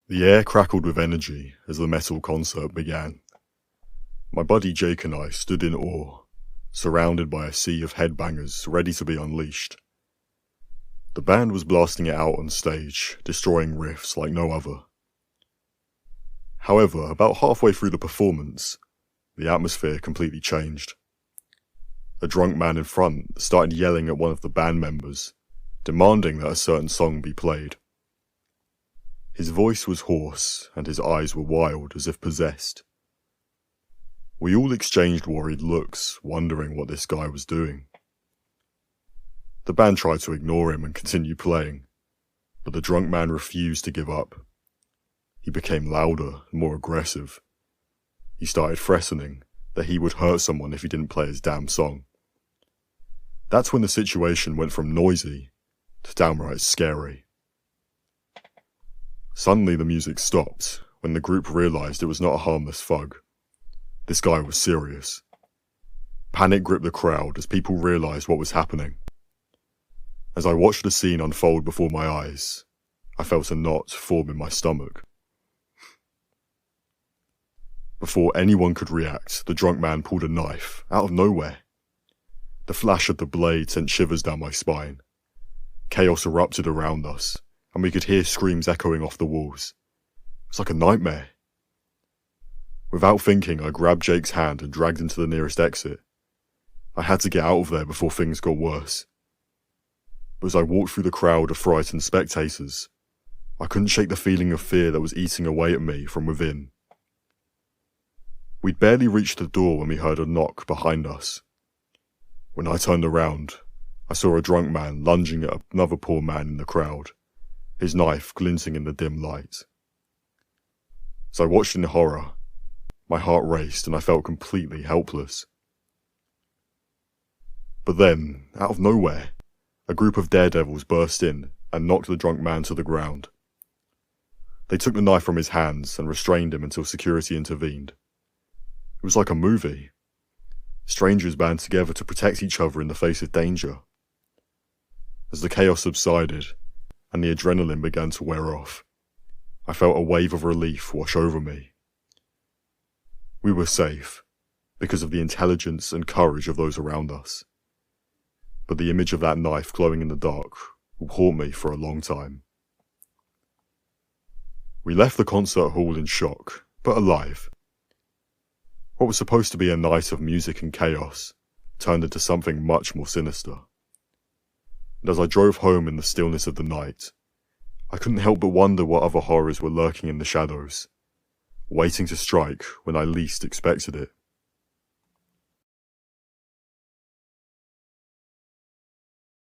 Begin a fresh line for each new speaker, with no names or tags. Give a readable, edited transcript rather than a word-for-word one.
The air crackled with energy as the metal concert began. My buddy Jake and I stood in awe, surrounded by a sea of headbangers ready to be unleashed. The band was blasting it out on stage, destroying riffs like no other. However, about halfway through the performance, the atmosphere completely changed. A drunk man in front started yelling at one of the band members, demanding that a certain song be played. His voice was hoarse, and his eyes were wild as if possessed. We all exchanged worried looks, wondering what this guy was doing. The band tried to ignore him and continue playing, but the drunk man refused to give up. He became louder and more aggressive. He started threatening that he would hurt someone if he didn't play his damn song. That's when the situation went from noisy to downright scary. Suddenly the music stopped when the group realized it was not a harmless thug. This guy was serious. Panic gripped the crowd as people realized what was happening. As I watched the scene unfold before my eyes, I felt a knot form in my stomach. Before anyone could react, the drunk man pulled a knife out of nowhere. The flash of the blade sent shivers down my spine. Chaos erupted around us, and we could hear screams echoing off the walls. It was like a nightmare. Without thinking, I grabbed Jake's hand and dragged him to the nearest exit. I had to get out of there before things got worse. But as I walked through the crowd of frightened spectators, I couldn't shake the feeling of fear that was eating away at me from within. We'd barely reached the door when we heard a knock behind us. When I turned around, I saw a drunk man lunging at another poor man in the crowd, his knife glinting in the dim light. As I watched in horror, my heart raced and I felt completely helpless. But then, out of nowhere, a group of daredevils burst in and knocked the drunk man to the ground. They took the knife from his hands and restrained him until security intervened. It was like a movie. Strangers band together to protect each other in the face of danger. As the chaos subsided and the adrenaline began to wear off, I felt a wave of relief wash over me. We were safe because of the intelligence and courage of those around us. But the image of that knife glowing in the dark will haunt me for a long time. We left the concert hall in shock, but alive. What was supposed to be a night of music and chaos turned into something much more sinister. And as I drove home in the stillness of the night, I couldn't help but wonder what other horrors were lurking in the shadows, waiting to strike when I least expected it.